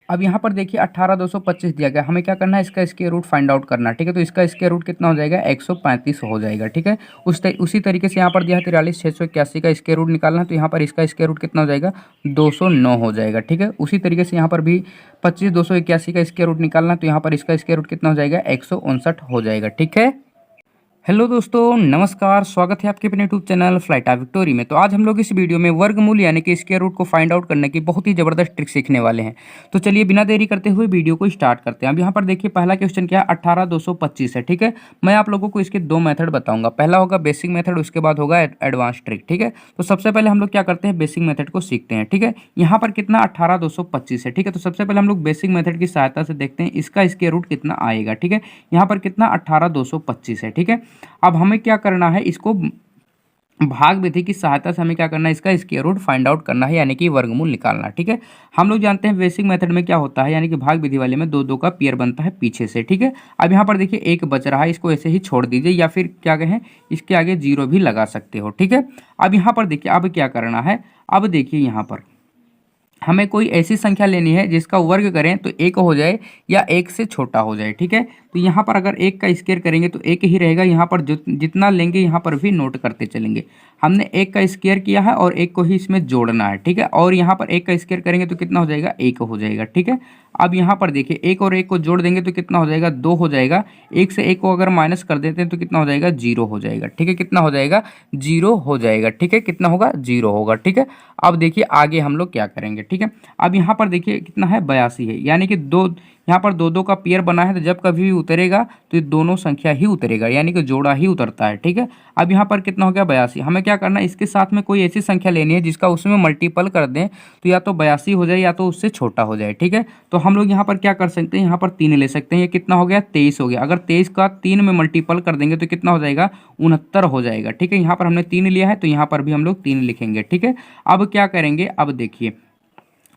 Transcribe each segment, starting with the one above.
अब यहाँ पर देखिए 18,225 दिया गया, हमें क्या करना है, इसका स्क्वायर रूट फाइंड आउट करना है। ठीक है, तो इसका स्क्वायर रूट कितना हो जाएगा, 135 हो जाएगा। ठीक है, उसी तरीके से यहाँ पर दिया है 43,681 का स्क्वायर रूट निकालना है, तो यहाँ पर इसका स्क्वायर रूट कितना हो जाएगा, 209 हो जाएगा। ठीक है, उसी तरीके से यहाँ पर भी 25,281 का स्क्वायर रूट निकालना है, तो यहाँ पर इसका स्क्वायर रूट कितना हो जाएगा, 159 हो जाएगा। ठीक है। हेलो दोस्तों, नमस्कार, स्वागत है आपके अपने YouTube channel flight of victory में। तो आज हम लोग इस वीडियो में वर्गमूल यानी कि स्क्वायर रूट को फाइंड आउट करने की बहुत ही ज़बरदस्त ट्रिक सीखने वाले हैं। तो चलिए बिना देरी करते हुए वीडियो को स्टार्ट करते हैं। अब यहाँ पर देखिए पहला क्वेश्चन क्या है, 18,225 है। ठीक है, मैं आप लोगों को इसके दो मेथड बताऊंगा, पहला होगा बेसिक मेथड, उसके बाद होगा एडवांस ट्रिक। ठीक है, तो सबसे पहले हम लोग क्या करते हैं, बेसिक मेथड को सीखते हैं। ठीक है, यहाँ पर कितना 18,225 है। ठीक है, तो सबसे पहले हम लोग बेसिक मेथड की सहायता से देखते हैं इसका स्क्वायर रूट कितना आएगा। ठीक है, यहाँ पर कितना 18,225 है। ठीक है, अब हमें क्या करना है, इसको भाग विधि की सहायता से हमें क्या करना है, इसका स्क्वायर रूट फाइंड आउट करना है, यानी कि वर्गमूल निकालना। ठीक है, हम लोग जानते हैं बेसिक मेथड में क्या होता है, यानी कि भाग विधि वाले में दो दो का पेयर बनता है पीछे से। ठीक है, अब यहाँ पर देखिए एक बच रहा है, इसको ऐसे ही छोड़ दीजिए, या फिर क्या कहें, इसके आगे जीरो भी लगा सकते हो। ठीक है, अब यहाँ पर देखिए अब क्या करना है, अब देखिए यहाँ पर हमें कोई ऐसी संख्या लेनी है जिसका वर्ग करें तो एक हो जाए या एक से छोटा हो जाए। ठीक है, तो यहाँ पर अगर एक का स्क्वायर करेंगे तो एक ही रहेगा, यहाँ पर जितना लेंगे यहाँ पर भी नोट करते चलेंगे। हमने एक का स्क्वायर किया है और एक को ही इसमें जोड़ना है। ठीक है, और यहाँ पर एक का स्क्वायर करेंगे तो कितना हो जाएगा, एक हो जाएगा। ठीक है, अब यहाँ पर देखिए एक और एक को जोड़ देंगे तो कितना हो जाएगा, दो हो जाएगा। एक से एक को अगर माइनस कर देते हैं तो कितना हो जाएगा, जीरो हो जाएगा। ठीक है, कितना हो जाएगा, जीरो हो जाएगा। ठीक है, कितना होगा, जीरो होगा। ठीक है, अब देखिए आगे हम लोग क्या करेंगे। ठीक है, अब यहाँ पर देखिए कितना है, 82 है, यानी कि दो, यहाँ पर दो दो का पेयर बना है, तो जब कभी भी उतरेगा तो ये दोनों संख्या ही उतरेगा, यानी कि जोड़ा ही उतरता है। ठीक है, अब यहाँ पर कितना हो गया, 82। हमें क्या करना है, इसके साथ में कोई ऐसी संख्या लेनी है जिसका उसमें मल्टीपल कर दें तो या तो 82 हो जाए या तो उससे छोटा हो जाए। ठीक है, तो हम लोग यहाँ पर क्या कर सकते हैं, यहाँ पर 3 ले सकते हैं, ये कितना हो गया, 23 हो गया। अगर 23 का 3 में मल्टीपल कर देंगे तो कितना हो जाएगा, 69 हो जाएगा। ठीक है, यहाँ पर हमने 3 लिया है तो यहाँ पर भी हम लोग 3 लिखेंगे। ठीक है, अब क्या करेंगे, अब देखिए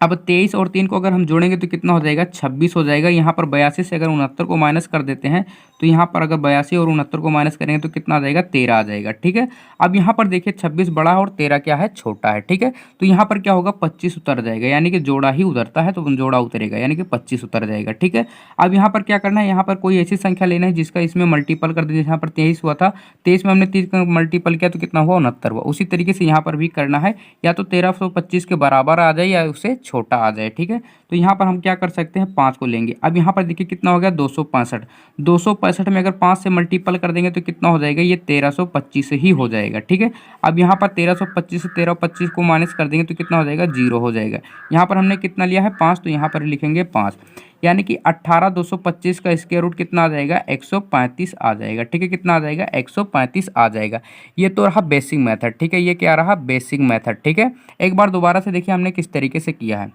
अब 23 और 3 को अगर हम जोड़ेंगे तो कितना हो जाएगा, 26 हो जाएगा। यहाँ पर 82 से अगर 69 को माइनस कर देते हैं तो यहाँ पर अगर 82 और 69 को माइनस करेंगे तो कितना आ जाएगा, 13 आ जाएगा। ठीक है, अब यहाँ पर देखिए 26 बड़ा है और 13 क्या है, छोटा है। ठीक है, तो यहाँ पर क्या होगा, 25 उतर जाएगा, यानी कि जोड़ा ही उतरता है तो जोड़ा उतरेगा, यानी कि 25 उतर जाएगा। ठीक है, अब यहाँ पर क्या करना है, यहाँ पर कोई ऐसी संख्या लेना है जिसका इसमें मल्टीपल कर दीजिए। यहाँ पर 23 हुआ था, 23 में हमने 30 का मल्टीपल किया तो कितना हुआ, 69 हुआ। उसी तरीके से यहाँ पर भी करना है, या तो 1325 के बराबर आ जाए या उससे छोटा आ जाए। ठीक है, तो यहाँ पर हम क्या कर सकते हैं, 5 को लेंगे। अब यहाँ पर देखिए कितना हो गया, 265। 265 में अगर 5 से मल्टीपल कर देंगे तो कितना हो जाएगा, ये 1325 ही हो जाएगा। ठीक है, अब यहाँ पर 1325 से 1325 को माइनस कर देंगे तो कितना हो जाएगा, जीरो हो जाएगा। यहाँ पर हमने कितना लिया है, 5, तो यहाँ पर लिखेंगे 5, यानी कि 18,225 का स्क्वायर रूट कितना आ जाएगा, 135 आ जाएगा। ठीक है, कितना आ जाएगा, 135 आ जाएगा। ये तो रहा बेसिक मेथड। ठीक है, ये क्या रहा, बेसिक मेथड। ठीक है, एक बार दोबारा से देखिए हमने किस तरीके से किया है।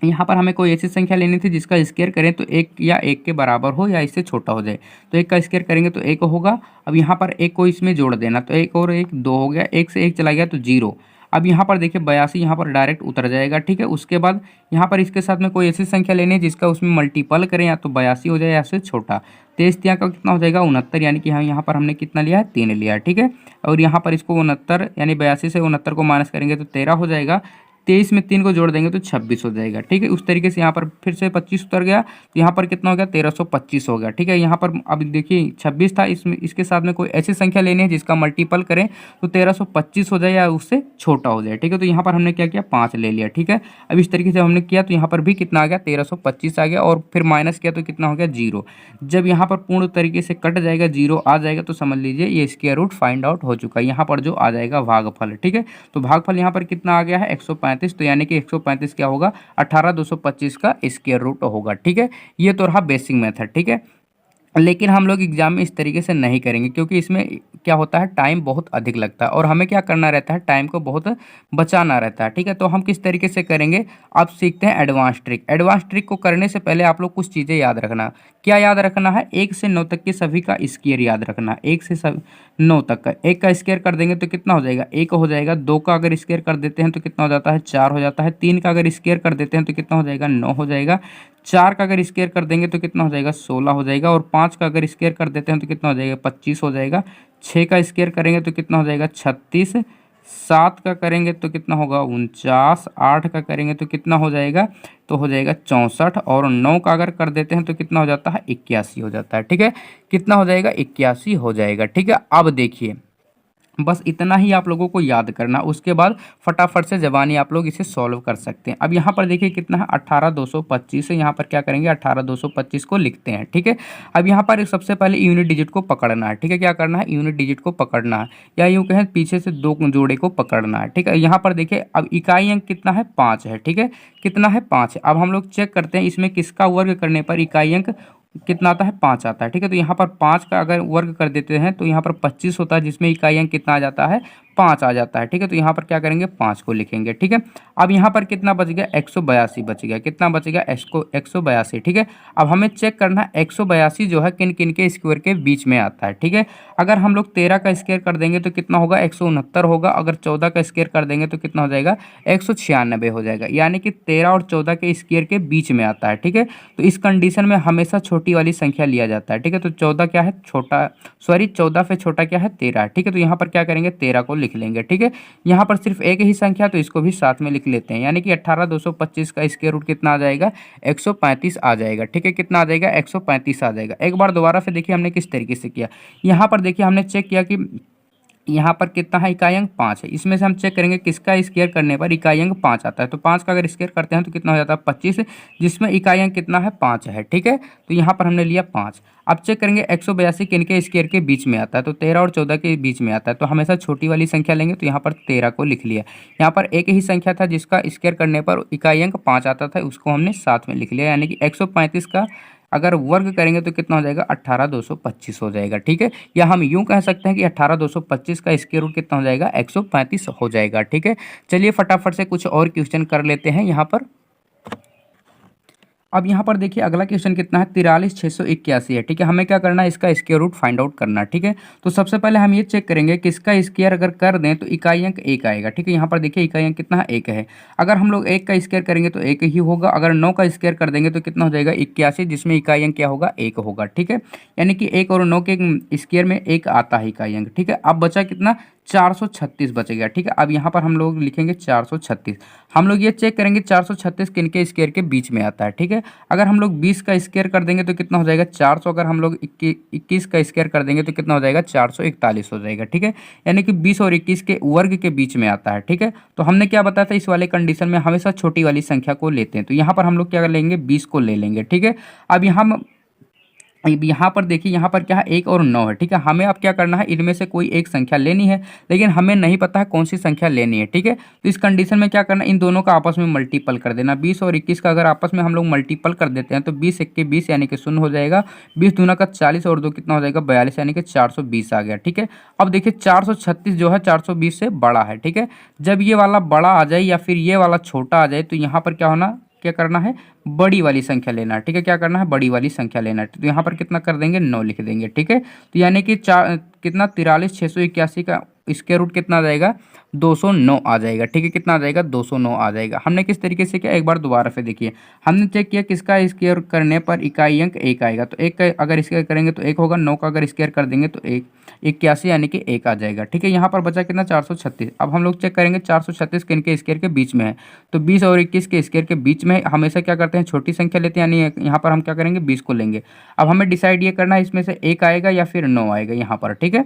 यहाँ पर हमें कोई ऐसी संख्या लेनी थी जिसका स्क्वायर करें तो एक या एक के बराबर हो या इससे छोटा हो जाए। तो एक का स्क्वायर करेंगे तो एक होगा। अब यहाँ पर एक को इसमें जोड़ देना, तो एक और एक, दो हो गया, एक से एक चला गया तो जीरो। अब यहाँ पर देखिए 82 यहाँ पर डायरेक्ट उतर जाएगा। ठीक है, उसके बाद यहाँ पर इसके साथ में कोई ऐसी संख्या लेनी है जिसका उसमें मल्टीपल करें, या तो 82 हो जाए या से छोटा। 23 यहाँ का कितना हो जाएगा, 69, यानी कि यहाँ पर हमने कितना लिया है, 3 लिया है। ठीक है, और यहाँ पर इसको 69 यानी 82 से 69 को माइनस करेंगे तो 13 हो जाएगा। 23 में 3 को जोड़ देंगे तो 26 हो जाएगा। ठीक है, उस तरीके से यहाँ पर फिर से 25 उतर गया तो यहाँ पर कितना हो गया, 1325 हो गया। ठीक है, यहाँ पर अब देखिए 26 था, इसमें इसके साथ में कोई ऐसी संख्या लेनी है जिसका मल्टीपल करें तो 1325 हो जाए या उससे छोटा हो जाए। ठीक है, तो यहाँ पर हमने क्या किया, 5 ले लिया। ठीक है, अब इस तरीके से हमने किया तो यहाँ पर भी कितना आ गया, 1325 आ गया, और फिर माइनस किया तो कितना हो गया, जीरो। जब यहाँ पर पूर्ण तरीके से कट जाएगा, जीरो आ जाएगा, तो समझ लीजिए ये स्क्वायर रूट फाइंड आउट हो चुका है। यहाँ पर जो आ जाएगा भागफल। ठीक है, तो भागफल यहाँ पर कितना आ गया है, 135, तो यानी कि 135 क्या होगा, 18,225 का स्क्वायर रूट होगा। ठीक है, ये तो रहा बेसिक मेथड। ठीक है, लेकिन हम लोग एग्जाम में इस तरीके से नहीं करेंगे क्योंकि इसमें क्या होता है, टाइम बहुत अधिक लगता है और हमें क्या करना रहता है, टाइम को बहुत बचाना रहता है। ठीक है, तो हम किस तरीके से करेंगे, आप सीखते हैं एडवांस ट्रिक। एडवांस ट्रिक को करने से पहले आप लोग कुछ चीज़ें याद रखना। क्या याद रखना है, 1 से 9 तक के सभी का स्क्वायर याद रखना। 1 से 9 तक का, एक का स्क्वायर कर देंगे तो कितना हो जाएगा, 1 हो जाएगा। 2 का अगर स्क्वायर कर देते हैं तो कितना हो जाता है, 4 हो जाता है। 3 का अगर स्क्वायर कर देते हैं तो कितना हो जाएगा, 9 हो जाएगा। 4 का अगर स्क्वायर कर देंगे तो कितना हो जाएगा, 16 हो जाएगा। और 5 का अगर स्क्वायर कर देते हैं तो कितना हो जाएगा, 25 हो जाएगा। 6 का स्क्वायर करेंगे तो कितना हो जाएगा, 36। 7 का करेंगे तो कितना होगा 49, 8 का करेंगे तो कितना हो जाएगा, तो हो जाएगा 64, और 9 का अगर कर देते हैं तो कितना हो जाता है 81 हो जाता है। ठीक है, कितना हो जाएगा 81 हो जाएगा। ठीक है, अब देखिए बस इतना ही आप लोगों को याद करना, उसके बाद फटाफट से ज़बानी आप लोग इसे सॉल्व कर सकते हैं। अब यहाँ पर देखिए कितना है 18,225 है, यहाँ पर क्या करेंगे 18,225 को लिखते हैं। ठीक है, अब यहाँ पर सबसे पहले यूनिट डिजिट को पकड़ना है। ठीक है, क्या करना है यूनिट डिजिट को पकड़ना है, या यूँ कहें पीछे से 2 जोड़े को पकड़ना है। ठीक है, यहाँ पर देखिए अब इकाई अंक कितना है 5 है। ठीक है, कितना है 5 है। अब हम लोग चेक करते हैं इसमें किसका वर्ग करने पर इकाई अंक कितना आता है 5 आता है। ठीक है, तो यहाँ पर 5 का अगर वर्ग कर देते हैं तो यहाँ पर 25 होता है, जिसमें इकाई अंक कितना आ जाता है 5 आ जाता है। ठीक है, तो यहाँ पर क्या करेंगे 5 को लिखेंगे। ठीक है, अब यहाँ पर कितना बच गया 182 बच गया, कितना बच गया 182। ठीक है, अब हमें चेक करना है 182 जो है किन किन के स्क्वायर के बीच में आता है। ठीक है, अगर हम लोग 13 का स्क्वायर कर देंगे तो कितना होगा 169 होगा, अगर 14 का स्क्वायर कर देंगे तो कितना हो जाएगा 196 हो जाएगा, यानी कि 13 और 14 के स्क्वायर के बीच में आता है। ठीक है, तो इस कंडीशन में हमेशा छोटी वाली संख्या लिया जाता है। ठीक है, तो 14 क्या है छोटा, सॉरी 14 से छोटा क्या है 13। ठीक है, तो यहाँ पर क्या करेंगे 13 को लिख लेंगे। ठीक है, यहाँ पर सिर्फ एक ही संख्या तो इसको भी साथ में लिख लेते हैं, यानी कि 18,225 का स्क्वायर रूट कितना आ जाएगा 135 आ जाएगा। ठीक है, कितना आ जाएगा 135 आ जाएगा। एक बार दोबारा से देखिए हमने किस तरीके से किया, यहाँ पर देखिए हमने चेक किया कि यहाँ पर कितना है इकाई अंक 5 है, इसमें से हम चेक करेंगे किसका स्क्वायर करने पर इकाई अंक 5 आता है। तो 5 का अगर स्क्वायर करते हैं तो कितना हो जाता है 25, जिसमें इकाई अंक कितना है 5 है। ठीक है, तो यहाँ पर हमने लिया 5। अब चेक करेंगे 182 किन के स्क्वायर के बीच में आता है, तो 13 और 14 के बीच में आता है, तो हमेशा छोटी वाली संख्या लेंगे, तो यहाँ पर 13 को लिख लिया। यहाँ पर एक ही संख्या था जिसका स्क्वायर करने पर इकाई अंक 5 आता था, उसको हमने साथ में लिख लिया, यानी कि 135 का अगर वर्ग करेंगे तो कितना हो जाएगा 18,225 हो जाएगा। ठीक है, या हम यूं कह सकते हैं कि 18,225 का स्क्वायर रूट कितना हो जाएगा 135 हो जाएगा। ठीक है, चलिए फटाफट से कुछ और क्वेश्चन कर लेते हैं यहाँ पर। अब यहाँ पर देखिए अगला क्वेश्चन कितना है 43,681 है। ठीक है, हमें क्या करना है इसका स्क्वायर रूट फाइंड आउट करना है। ठीक है, तो सबसे पहले हम ये चेक करेंगे कि इसका स्क्वायर अगर कर दें तो इकाई अंक 1 आएगा। ठीक है, यहाँ पर देखिए इकाई अंक कितना है 1 है, अगर हम लोग 1 का स्क्वायर करेंगे तो 1 ही होगा, अगर 9 का स्क्वायर कर देंगे तो कितना हो जाएगा 81, जिसमें इकाई अंक क्या होगा 1 होगा। ठीक है, यानी कि 1 और 9 के स्क्वायर में 1 आता है इकाई अंक। ठीक है, अब बचा कितना 436 बचेगा। ठीक है, अब यहाँ पर हम लोग लिखेंगे 436, हम लोग ये चेक करेंगे 436 किन के स्क्वायर के बीच में आता है। ठीक है, अगर हम लोग 20 का स्क्वायर कर देंगे तो कितना हो जाएगा 400, अगर हम लोग 21 का स्क्वायर कर देंगे तो कितना हो जाएगा 441 हो जाएगा। ठीक है, यानी कि 20 और 21 के वर्ग के बीच में आता है। ठीक है, तो हमने क्या बताया था इस वाले कंडीशन में हमेशा छोटी वाली संख्या को लेते हैं, तो यहाँ पर हम लोग क्या लेंगे 20 को ले लेंगे। ठीक है, अब यहाँ पर देखिए यहाँ पर क्या है 1 और 9 है। ठीक है, हमें अब क्या करना है इनमें से कोई एक संख्या लेनी है, लेकिन हमें नहीं पता है कौन सी संख्या लेनी है। ठीक है, तो इस कंडीशन में क्या करना है इन दोनों का आपस में मल्टीपल कर देना। 20 और 21 का अगर आपस में हम लोग मल्टीपल कर देते हैं तो 20 1 के 20 यानी कि 0 हो जाएगा, 20 दूना का 40 और 2 कितना हो जाएगा 42 यानी कि 420 आ गया। ठीक है, अब देखिए 436 जो है 420 से बड़ा है। ठीक है, जब ये वाला बड़ा आ जाए या फिर ये वाला छोटा आ जाए तो यहाँ पर क्या करना है बड़ी वाली संख्या लेना है। ठीक है, क्या करना है बड़ी वाली संख्या लेना है, तो यहाँ पर कितना कर देंगे 9 लिख देंगे। ठीक है, तो यानी कि कितना 43,681 का स्क्वायर रूट कितना आ जाएगा 209 आ जाएगा। ठीक है, कितना आ जाएगा 209 आ जाएगा। हमने किस तरीके से किया एक बार दोबारा से देखिए, हमने चेक किया किसका स्क्वायर करने पर इकाई अंक 1 आएगा, तो 1 का अगर स्क्वायर करेंगे तो 1 होगा, 9 का अगर स्क्वायर कर देंगे तो 81 यानी कि 1 आ जाएगा। ठीक है, यहाँ पर बचा कितना 436। अब हम लोग चेक करेंगे 436 किन के स्क्वायर के बीच में है, तो 20 और 21 के स्क्वायर के बीच में हमेशा क्या करते हैं छोटी संख्या लेते हैं, यानी यहाँ पर हम क्या करेंगे 20 को लेंगे। अब हमें डिसाइड ये करना है इसमें से 1 आएगा या फिर 9 आएगा यहाँ पर। ठीक है,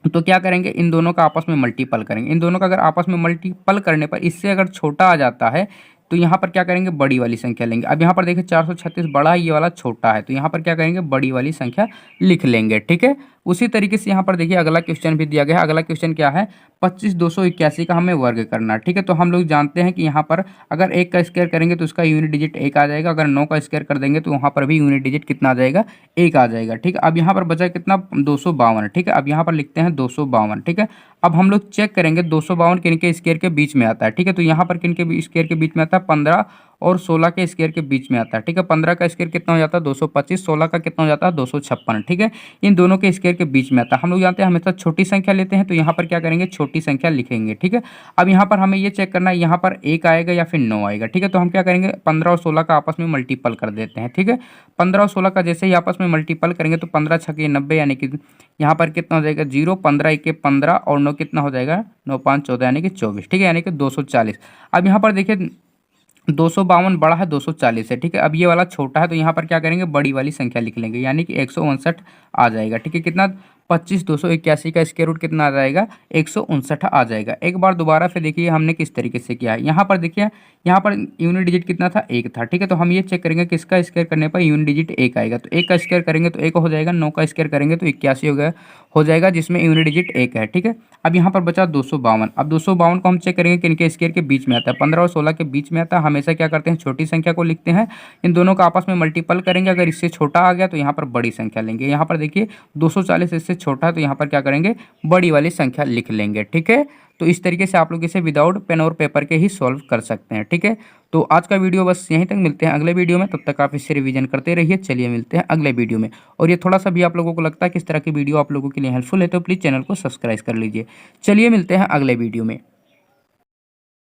तो क्या करेंगे इन दोनों का आपस में मल्टीपल करेंगे, इन दोनों का अगर आपस में मल्टीपल करने पर इससे अगर छोटा आ जाता है तो यहाँ पर क्या करेंगे बड़ी वाली संख्या लेंगे। अब यहाँ पर देखिए 436 बड़ा है, ये वाला छोटा है, तो यहाँ पर क्या करेंगे बड़ी वाली संख्या लिख लेंगे। ठीक है, उसी तरीके से यहाँ पर देखिए अगला क्वेश्चन भी दिया गया है। अगला क्वेश्चन क्या है 25,281 का हमें वर्ग करना है। ठीक है, तो हम लोग जानते हैं कि यहाँ पर अगर 1 का स्क्वायर करेंगे तो उसका यूनिट डिजिट 1 आ जाएगा, अगर 9 का स्क्वायर कर देंगे तो वहाँ पर भी यूनिट डिजिट कितना आ जाएगा 1 आ जाएगा। ठीक है, अब यहाँ पर बचा कितना 252। ठीक है, अब यहाँ पर लिखते हैं 252। ठीक है, अब हम लोग चेक करेंगे 252 किन के स्क्वायर के बीच में आता है। ठीक है, तो यहाँ पर किन के स्क्वायर के बीच में आता है 15 और 16 के स्क्वायर के बीच में आता है, ठीक है। 15 का स्क्वायर कितना हो जाता है 225, 16 का कितना हो जाता है 256, ठीक है। इन दोनों के स्क्वायर के बीच में आता है। हम लोग जानते हैं हमेशा छोटी संख्या लेते हैं, तो यहाँ पर क्या करेंगे छोटी संख्या लिखेंगे, ठीक है। अब यहाँ पर हमें ये चेक करना है यहाँ पर 1 आएगा या फिर 9 आएगा, ठीक है। तो हम क्या करेंगे 15 और 16 का आपस में मल्टीपल कर देते हैं, ठीक है। 15 और 16 का जैसे ही आपस में मल्टीपल करेंगे तो 15 छके 90, यानी कि यहाँ पर कितना हो जाएगा 0, 15 एके 15 और 9 कितना हो जाएगा 9 5 14, यानी कि 24, ठीक है, यानी कि 240। अब यहाँ पर देखिए 252 बड़ा है 240 है, ठीक है। अब ये वाला छोटा है, तो यहाँ पर क्या करेंगे बड़ी वाली संख्या लिख लेंगे, यानी कि 159 आ जाएगा, ठीक है। कितना 25 281 का स्क्वायर रूट कितना आ जाएगा 159 आ जाएगा। एक बार दोबारा फिर देखिए हमने किस तरीके से किया है। यहाँ पर देखिए यहाँ पर यूनिट डिजिट कितना था 1 था, ठीक है। तो हम ये चेक करेंगे कि इसका स्क्वायर करने पर यूनिट डिजिट 1 आएगा, तो 1 का स्क्वायर करेंगे तो 1 हो जाएगा, 9 का स्क्वायर करेंगे तो 81 हो जाएगा जिसमें यूनिट डिजिट 1 है, ठीक है। अब यहाँ पर बचा 252। अब 252 को हम चेक करेंगे कि इनके स्क्वायर के बीच में आता है, 15 और 16 के बीच में आता है। हमेशा क्या करते हैं छोटी संख्या को लिखते हैं, इन दोनों का आपस में मल्टीपल करेंगे, अगर इससे छोटा आ गया तो यहाँ पर बड़ी संख्या लेंगे। यहाँ पर देखिए 240 इससे छोटा है, तो यहाँ पर क्या करेंगे बड़ी वाली संख्या लिख लेंगे, ठीक है। तो इस तरीके से आप लोग इसे विदाउट पेन और पेपर के ही सॉल्व कर सकते हैं, ठीक है। तो आज का वीडियो बस यहीं तक, मिलते हैं अगले वीडियो में, तब तक आप इससे रिवीजन करते रहिए। चलिए मिलते हैं अगले वीडियो में। और ये थोड़ा सा भी आप लोगों को लगता है कि इस तरह की वीडियो आप लोगों के लिए हेल्पफुल है तो प्लीज़ चैनल को सब्सक्राइब कर लीजिए। चलिए मिलते हैं अगले वीडियो में।